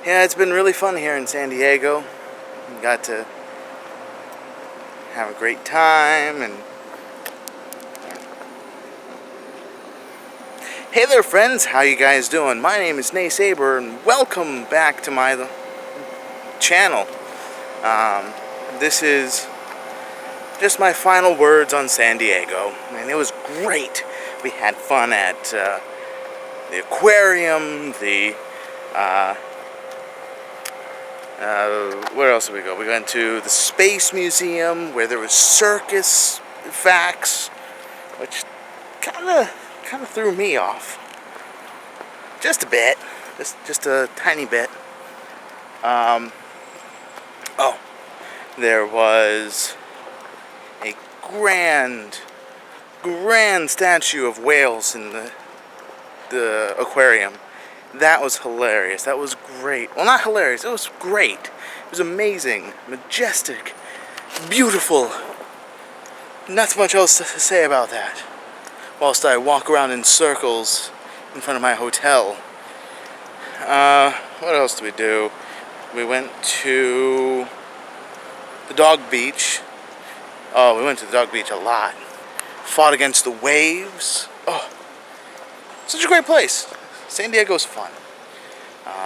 Yeah, it's been really fun here in San Diego. We got to have a great time and hey there friends, how you guys doing? My name is Nase Abber and welcome back to my channel. This is just my final words on San Diego. And it was great. We had fun at the aquarium, where else did we go? We went to the Space Museum where there was circus facts, which kind of threw me off. Just a bit. Just a tiny bit. Oh, there was a grand statue of whales in the aquarium. That was hilarious. That was great. Well, not hilarious. It was great. It was amazing, majestic, beautiful. Not much else to say about that. Whilst I walk around in circles in front of my hotel. What else did we do? We went to the dog beach. Oh, we went to the dog beach a lot. Fought against the waves. Oh, such a great place. San Diego's fun.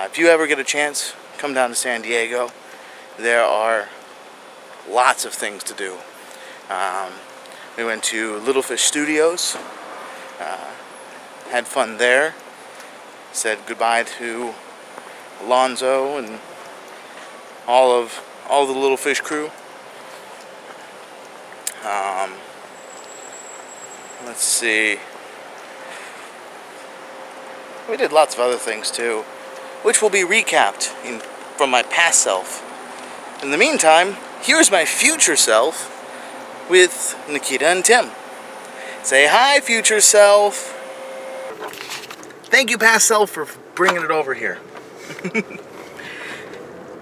If you ever get a chance, come down to San Diego. There are lots of things to do. We went to Little Fish Studios. Had fun there. Said goodbye to Alonzo and all the Little Fish crew. Let's see. We did lots of other things too, which will be recapped from my past self. In the meantime, here's my future self with Nikita and Tim. Say hi, future self. Thank you, past self, for bringing it over here.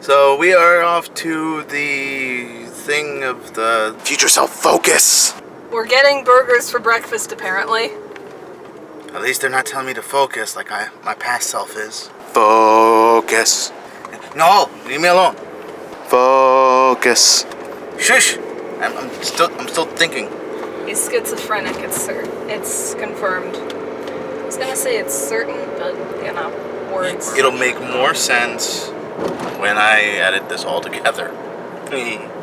So we are off to the thing of the future self focus. We're getting burgers for breakfast, apparently. At least they're not telling me to focus like my past self is. Focus. No, leave me alone. Focus. Shush. I'm still thinking. He's schizophrenic. It's confirmed. I was gonna say it's certain, but you know, words. It'll make more sense when I edit this all together.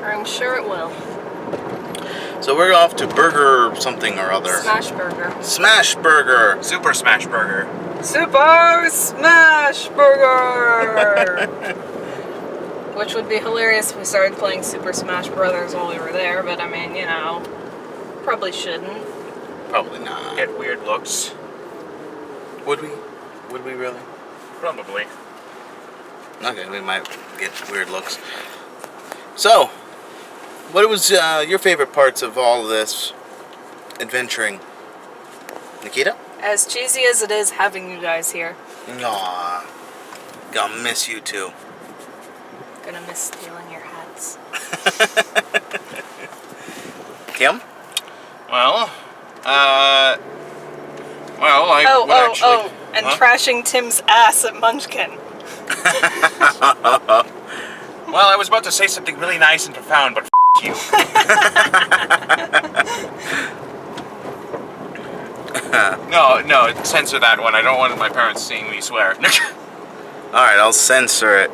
I'm sure it will. So we're off to Burger something or other. Smash Burger. Smash Burger. Super Smash Burger. Super Smash Burger! Which would be hilarious if we started playing Super Smash Brothers while we were there, but I mean, you know, probably shouldn't. Probably not. Get weird looks. Would we? Would we really? Probably. Okay, we might get weird looks. So, what was your favorite parts of all of this adventuring? Nikita? As cheesy as it is having you guys here. Aww. Gonna miss you too. Gonna miss stealing your hats. Kim? Well, I would actually... and trashing Tim's ass at Munchkin. Well, I was about to say something really nice and profound, but you. No, censor that one. I don't want my parents seeing me swear. Alright, I'll censor it.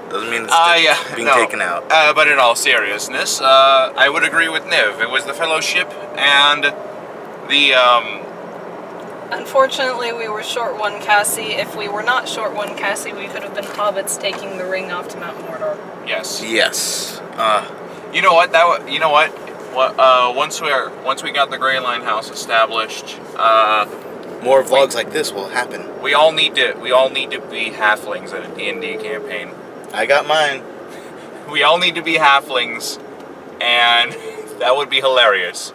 Doesn't mean it's being taken out. But in all seriousness, I would agree with Niv. It was the fellowship and the, Unfortunately, we were short one Cassie. If we were not short one Cassie, we could have been hobbits taking the ring off to Mount Mordor. Yes. Yes. You know what? Once we got the Grey Line house established, more vlogs like this will happen. We all need to be halflings in a D&D campaign. I got mine. We all need to be halflings, and that would be hilarious.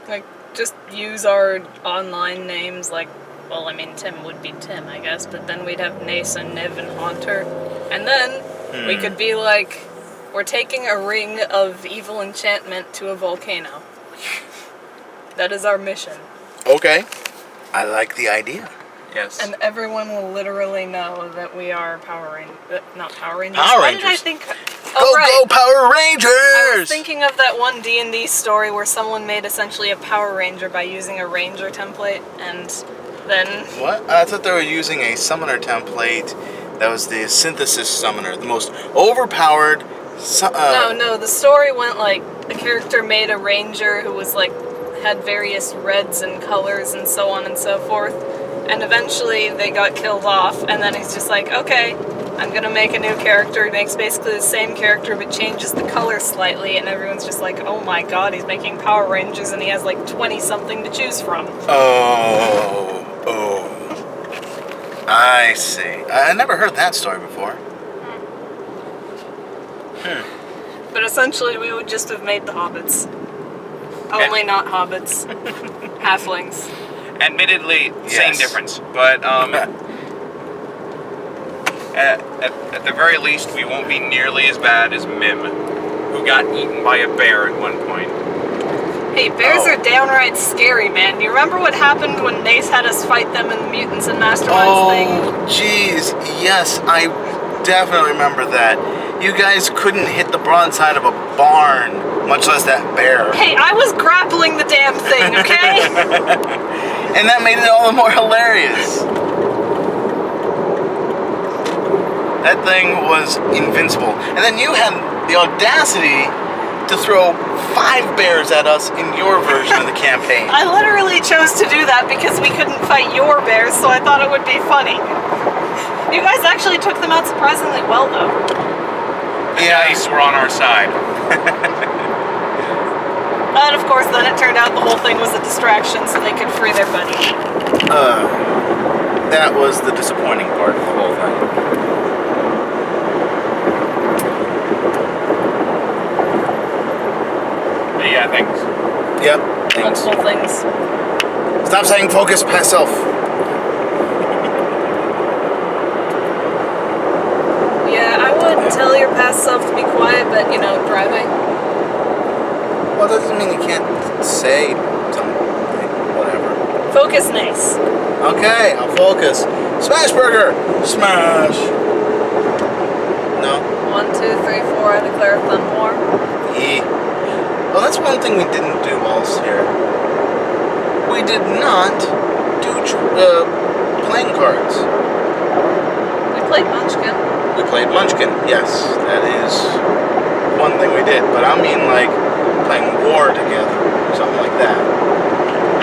Like, just use our online names, like, well, I mean, Tim would be Tim, I guess, but then we'd have Nase and Niv and Haunter, and then we could be like, we're taking a ring of evil enchantment to a volcano. That is our mission. Okay. I like the idea. Yes. And everyone will literally know that we are Power Rangers. Not Power Rangers. Power Why did I Rangers. think? Go, Oh, right. go, Power I Rangers! was thinking of that one D&D story where someone made essentially a Power Ranger by using a Ranger template, and then... What? I thought they were using a summoner template that was the synthesis summoner, the most overpowered... No, the story went like, the character made a Ranger who was like, had various reds and colors and so on and so forth, and eventually they got killed off, and then he's just like, okay, I'm gonna make a new character. He makes basically the same character but changes the color slightly, and everyone's just like, oh my god, he's making Power Rangers and he has like 20 something to choose from. Oh. I see. I never heard that story before. But essentially we would just have made the hobbits. Only not hobbits. Halflings. Admittedly, same Yes. difference, but at the very least, we won't be nearly as bad as Mim, who got eaten by a bear at one point. Hey, bears are downright scary, man. Do you remember what happened when Nase had us fight them in the Mutants and Masterminds thing? Oh, jeez. Yes, I definitely remember that. You guys couldn't hit the broadside of a barn, much less that bear. Hey, I was grappling the damn thing, okay? And that made it all the more hilarious. That thing was invincible. And then you had the audacity to throw 5 bears at us in your version of the campaign. I literally chose to do that because we couldn't fight your bears, so I thought it would be funny. You guys actually took them out surprisingly well, though. The dice were on our side. And of course, then it turned out the whole thing was a distraction so they could free their buddy. That was the disappointing part of the whole thing. Yeah, thanks. Yep. Thanks. Multiple things. Stop saying focus, pass self. Yeah, I would tell your past self to be quiet, but, you know, driving. Well, that doesn't mean you can't say something. Whatever. Focus, Nase. Okay, I'll focus. Smash burger! Smash! No? 1, 2, 3, 4, I declare thumb war. Yeah. Well, that's one thing we didn't do whilst here. We did not do playing cards. We played Munchkin. We played Munchkin, yes. That is one thing we did. But I mean, like, playing War together. Something like that.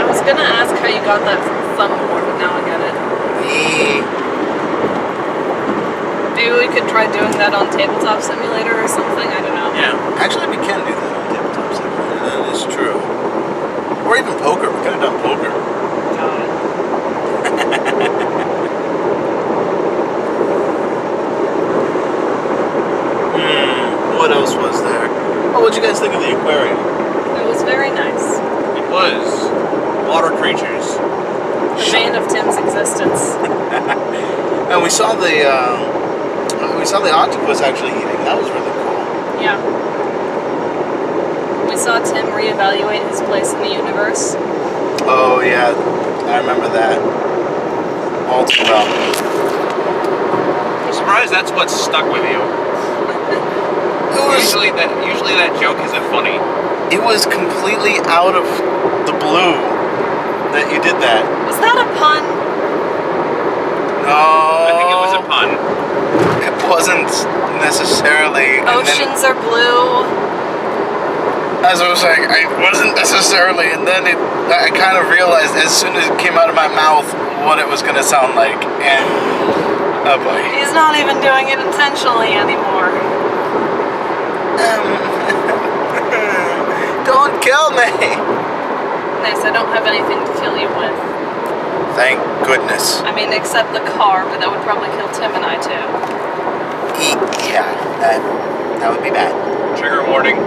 I was gonna ask how you got that from thumb war, but now I get it. Yeah. Maybe we could try doing that on Tabletop Simulator or something, I don't know. Yeah. Actually, we can do that on Tabletop Simulator. That is true. Or even poker. We could have done poker. Got it. What else was there? Oh, what'd you guys think of the aquarium? It was very nice. It was water creatures. The bane of Tim's existence. And we saw the octopus actually eating. That was really cool. Yeah. We saw Tim reevaluate his place in the universe. Oh yeah, I remember that. All too well. I'm surprised that's what stuck with you. Usually that joke isn't funny. It was completely out of the blue that you did that. Was that a pun? No. I think it was a pun. It wasn't necessarily. Oceans are blue. As I was saying, it wasn't necessarily, and then I kind of realized as soon as it came out of my mouth what it was going to sound like, and oh boy. He's not even doing it intentionally anymore. Don't kill me! Nice, I don't have anything to kill you with. Thank goodness. I mean, except the car, but that would probably kill Tim and I too. Yeah, that would be bad. Trigger warning.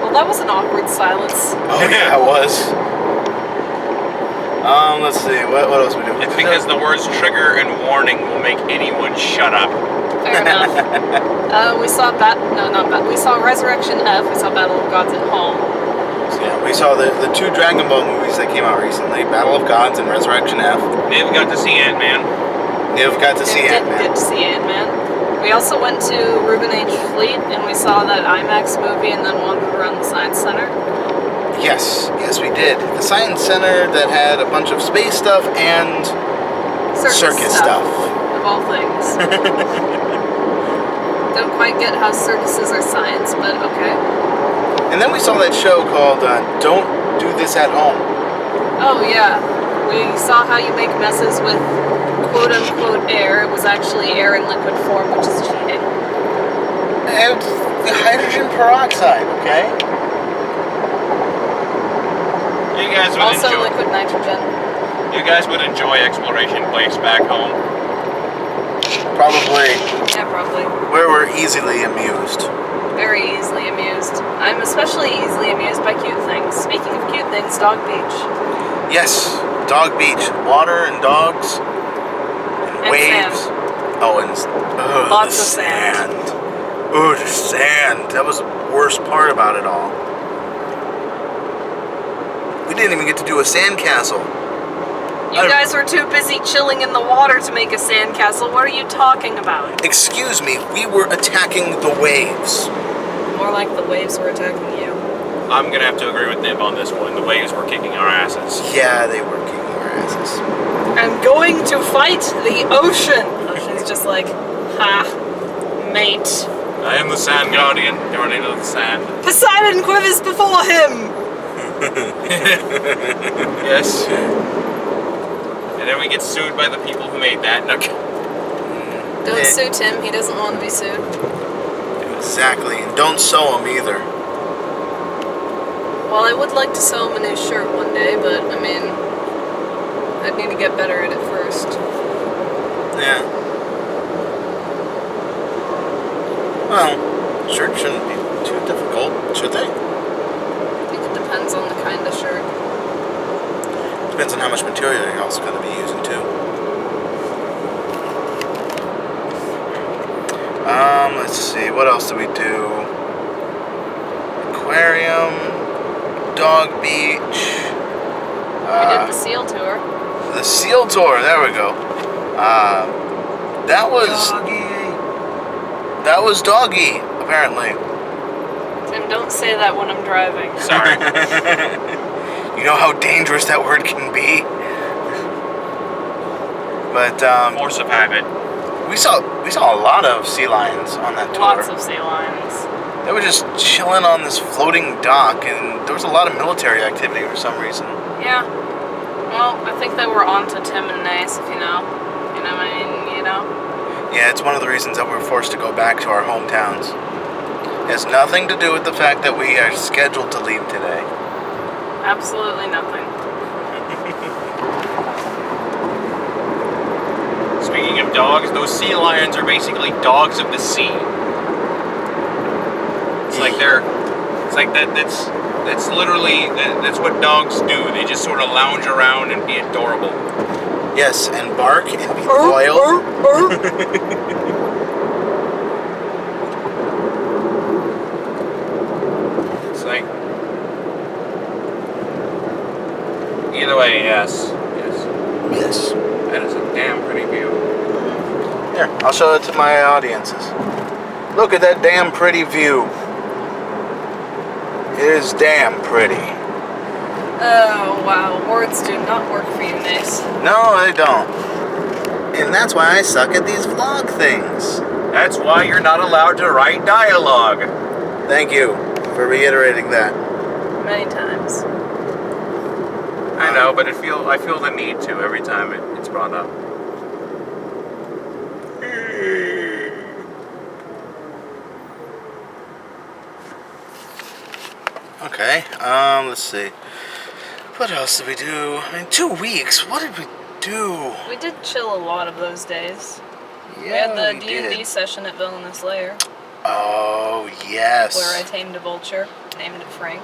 Well, that was an awkward silence. Oh yeah, it was. Let's see, what else we do? It's because the words trigger and warning will make anyone shut up. Fair enough. We saw we saw Resurrection F, we saw Battle of Gods at Home. So, yeah, we saw the two Dragon Ball movies that came out recently, Battle of Gods and Resurrection F. Niv got to see Ant-Man. Niv got to see We did Ant-Man. get to see Ant-Man. We also went to Reuben H. Fleet and we saw that IMAX movie and then wandered around the Science Center. Yes, we did. The Science Center that had a bunch of space stuff and circus stuff. Of all things. Don't quite get how circuses are science, but okay. And then we saw that show called Don't Do This at Home. Oh yeah. We saw how you make messes with quote-unquote air. It was actually air in liquid form, which is cheating. And the hydrogen peroxide, okay? You guys would Also enjoy. liquid nitrogen. You guys would enjoy Exploration Place back home. Probably Yeah, probably. where we're easily amused. Very easily amused. I'm especially easily amused by cute things. Speaking of cute things, Dog Beach. Yes, Dog Beach. Water and dogs. And Waves. sand. Oh, and Lots the of sand. Oh, the sand. That was the worst part about it all. We didn't even get to do a sand castle. You guys were too busy chilling in the water to make a sandcastle. What are you talking about? Excuse me, we were attacking the waves. More like the waves were attacking you. I'm gonna have to agree with Niv on this one. The waves were kicking our asses. Yeah, they were kicking our asses. I'm going to fight the ocean. Ocean's just like, ha, mate. I am the Sand Guardian, guardian of the sand. Poseidon quivers before him. Yes. And then we get sued by the people who made that. No. Don't sue Tim. He doesn't want to be sued. Exactly, and don't sew them either. Well, I would like to sew him a new shirt one day, but I mean, I'd need to get better at it first. Yeah. Well, shirt shouldn't be too difficult, should they? I think it depends on the kind of shirt. Depends on how much material you're also going to be using too. Let's see, what else do we do? Aquarium, Dog Beach. We did the seal tour. The seal tour, there we go. That was Doggy, apparently. Tim, don't say that when I'm driving. Sorry. You know how dangerous that word can be. But Force of habit. we saw a lot of sea lions on that tour. Lots of sea lions. They were just chilling on this floating dock, and there was a lot of military activity for some reason. Yeah. Well, I think they were on to Tim and Nase, if you know. You know what I mean? You know? Yeah, it's one of the reasons that we're forced to go back to our hometowns. It has nothing to do with the fact that we are scheduled to leave today. Absolutely nothing. Speaking of dogs, those sea lions are basically dogs of the sea. It's like that's literally that's what dogs do. They just sort of lounge around and be adorable. Yes, and bark and be loyal. It's like either way, yes. Yes. That is a damn pretty view. Here, I'll show it to my audiences. Look at that damn pretty view. It is damn pretty. Oh, wow. Words do not work for you, Nase. No, they don't. And that's why I suck at these vlog things. That's why you're not allowed to write dialogue. Thank you for reiterating that. Many times. I know, but I feel the need to every time it's brought up. Okay, let's see. What else did we do? I mean, 2 weeks. What did we do? We did chill a lot of those days. Yeah, We had the we D&D did. session at Villainous Lair, Oh, yes. where I tamed a vulture, named it Frank.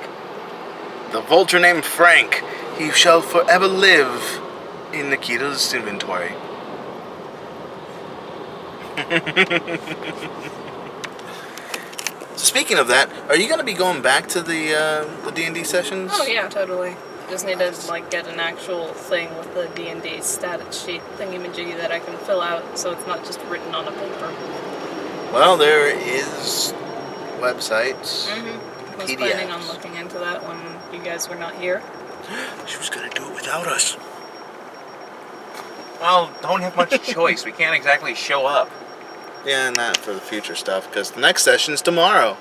The vulture named Frank. He shall forever live in Nikita's inventory. Speaking of that, are you going to be going back to the D&D sessions? Oh yeah, totally. Just need to like get an actual thing with the D&D status sheet thingy-majiggy that I can fill out, so it's not just written on a paper. Well, there is websites. I was PDFs. planning on looking into that when you guys were not here. She was going to do it without us. Well, don't have much choice. We can't exactly show up. Yeah, not for the future stuff, because the next session's tomorrow.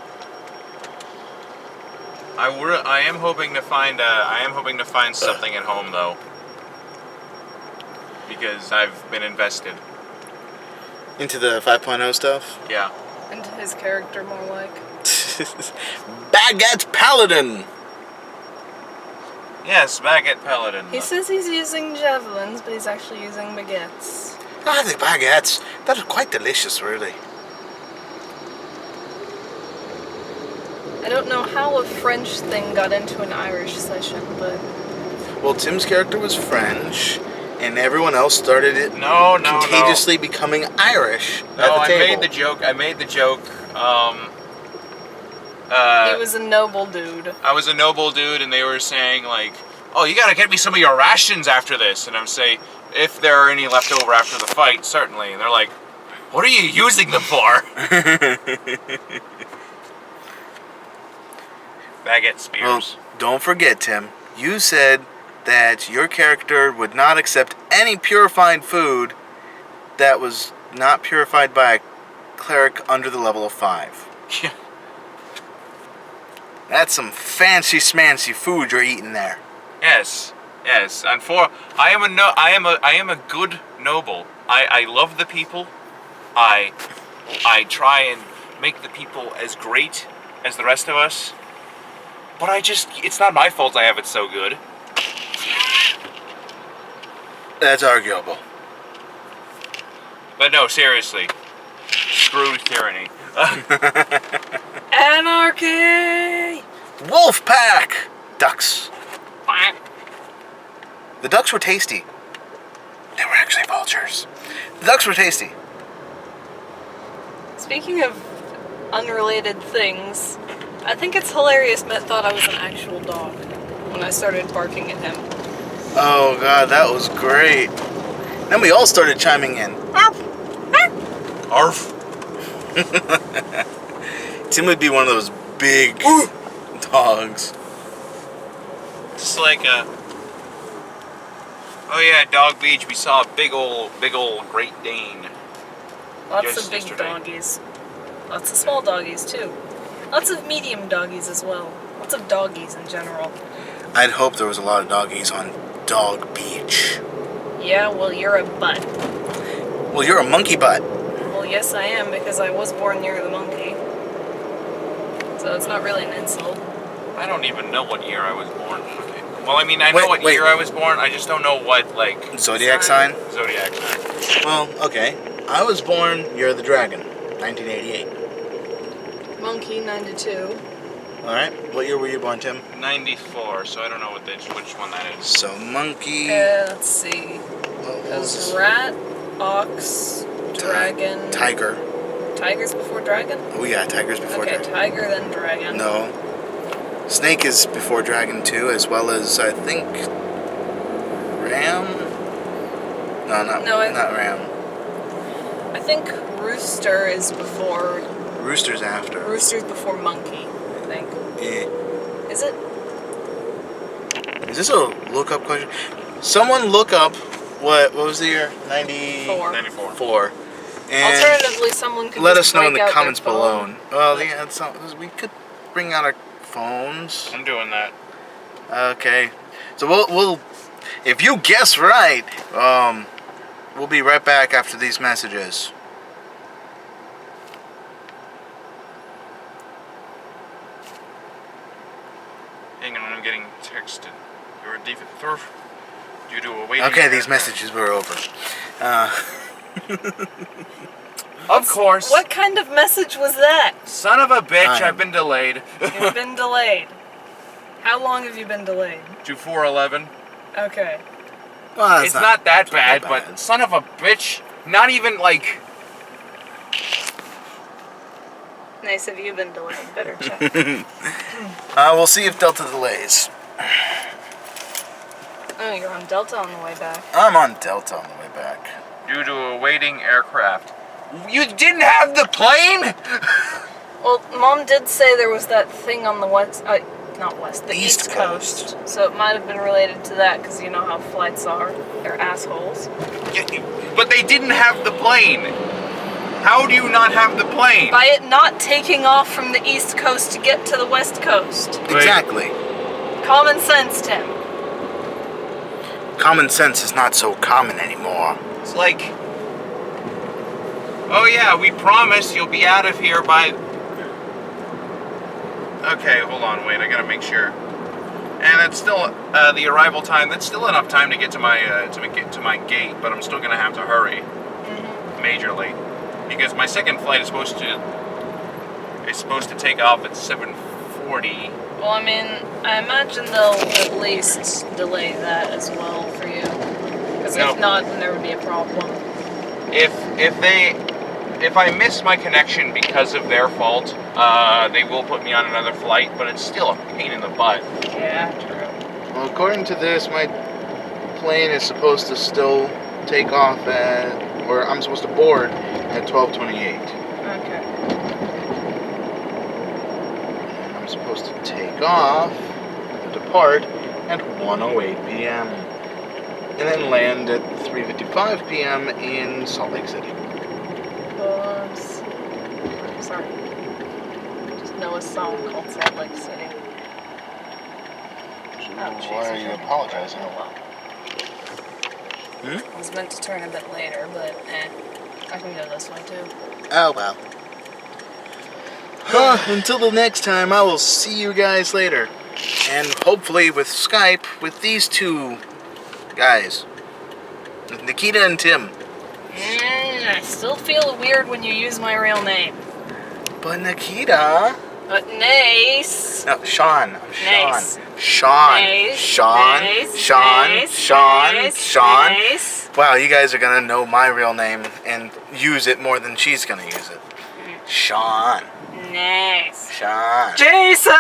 I am hoping to find something at home though, because I've been invested. Into the 5.0 stuff? Yeah. Into his character, more like. Baguette Paladin! Yes, Baguette Paladin. He says he's using javelins, but he's actually using baguettes. Ah, the baguettes. That are quite delicious, really. I don't know how a French thing got into an Irish session, but... Well, Tim's character was French, and everyone else started it No. contagiously becoming Irish at No, the I table. made the joke. he was a noble dude. I was a noble dude, and they were saying like, "Oh, you gotta get me some of your rations after this." And I'm saying, if there are any left over after the fight, certainly. And they're like, "What are you using them for?" Baguette spears. Well, don't forget, Tim, you said that your character would not accept any purified food that was not purified by a cleric under the level of 5. Yeah. That's some fancy smancy food you're eating there. Yes. And I am a good noble. I love the people. I try and make the people as great as the rest of us. But it's not my fault I have it so good. That's arguable. But no, seriously. Screw tyranny. Anarchy! Wolf pack! Ducks. The ducks were tasty. They were actually vultures. The ducks were tasty. Speaking of unrelated things, I think it's hilarious Matt thought I was an actual dog when I started barking at him. Oh god, that was great. Then we all started chiming in. Arf. Tim would be one of those big dogs. Just like oh yeah, Dog Beach, we saw a big old Great Dane. Lots Just of big yesterday. doggies. Lots of small doggies too. Lots of medium doggies as well. Lots of doggies in general. I'd hope there was a lot of doggies on Dog Beach. Yeah, well, you're a butt. Well, you're a monkey butt. Well, yes, I am, because I was born near the monkey. So it's not really an insult. I don't even know what year I was born. Well, I mean, I know Wait, what wait. year I was born. I just don't know what, like, Zodiac sign? zodiac sign. Well, okay. I was born Year of the Dragon, 1988. Monkey, 92. Alright, what year were you born, Tim? 94, so I don't know which one that is. So, monkey... Let's see. what It was was rat, ox, dragon. Tiger. Tiger's before dragon? Oh yeah, tiger's before Okay, dragon. tiger, then dragon. No. Snake is before dragon too, as well as, I think... ram? No, not ram. I think rooster is before. Rooster's after. Rooster's before monkey, I think. Yeah. Is it? Is this a look-up question? Someone look up what was the year? 4. 94. And Alternatively, someone could let just us know in break the out their comments phone. below. Well, yeah, we could bring out our phones. I'm doing that. Okay. So we'll if you guess right, we'll be right back after these messages. Hang on, I'm getting texted. You're a defense due to a waiting. Okay, these messages were over. Of course. What kind of message was that? Son of a bitch! I am- I've been delayed. You've been delayed. How long have you been delayed? to 411. Okay. Well, that's It's not that bad, that but bad. son of a bitch. Not even like. Nice of you been delayed. Better check. We'll see if Delta delays. Oh, you're on Delta on the way back. I'm on Delta on the way back. Due to a waiting aircraft. You didn't have the plane? Well, Mom did say there was that thing on the the East East Coast. So it might have been related to that, because you know how flights are. They're assholes. But they didn't have the plane. How do you not have the plane? By it not taking off from the East Coast to get to the West Coast. Exactly. Common sense, Tim. Common sense is not so common anymore. It's like, oh yeah, we promise you'll be out of here by... Okay, hold on, wait, I gotta make sure. And it's still the arrival time. That's still enough time to get to my get to my gate, but I'm still gonna have to hurry, majorly, because my second flight is supposed to take off at 7:40. Well, I mean, I imagine they'll at least delay that as well for you, because if not, then there would be a problem. If I miss my connection because of their fault, they will put me on another flight, but it's still a pain in the butt. Yeah, true. Well, according to this, my plane is supposed to still take off or I'm supposed to board at 12:28. Okay. And I'm supposed to take off, depart at 1:08 p.m. and then land at 3:55 p.m. in Salt Lake City. Sorry. I just know a song called Salt Lake City. Why are you apologizing? Oh, well. I was meant to turn a bit later, but I can go this way too. Oh well. Until the next time, I will see you guys later. And hopefully with Skype with these two guys. With Nikita and Tim. I still feel weird when you use my real name. But Nikita... But Nase. No, Sean. Nase. Sean. Nase. Sean. Nase. Sean. Nase. Sean. Nase. Sean. Nase. Wow, you guys are gonna know my real name and use it more than she's gonna use it. Sean. Nase. Sean. Jason!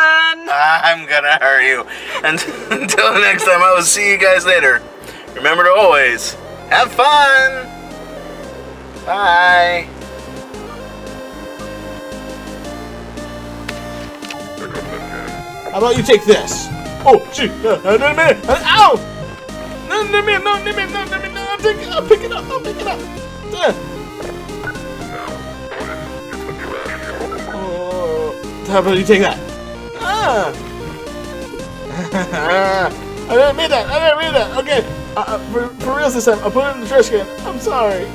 I'm gonna hurt you. And until next time, I will see you guys later. Remember to always have fun. Bye. How about you take this? Oh, gee, ow! No, I'll pick it up. Oh, how about you take that? I didn't mean that. Okay, for real this time, I'll put it in the trash can. I'm sorry.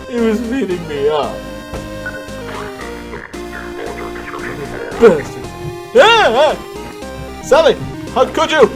He was beating me up. Bastard. Sally, how could you?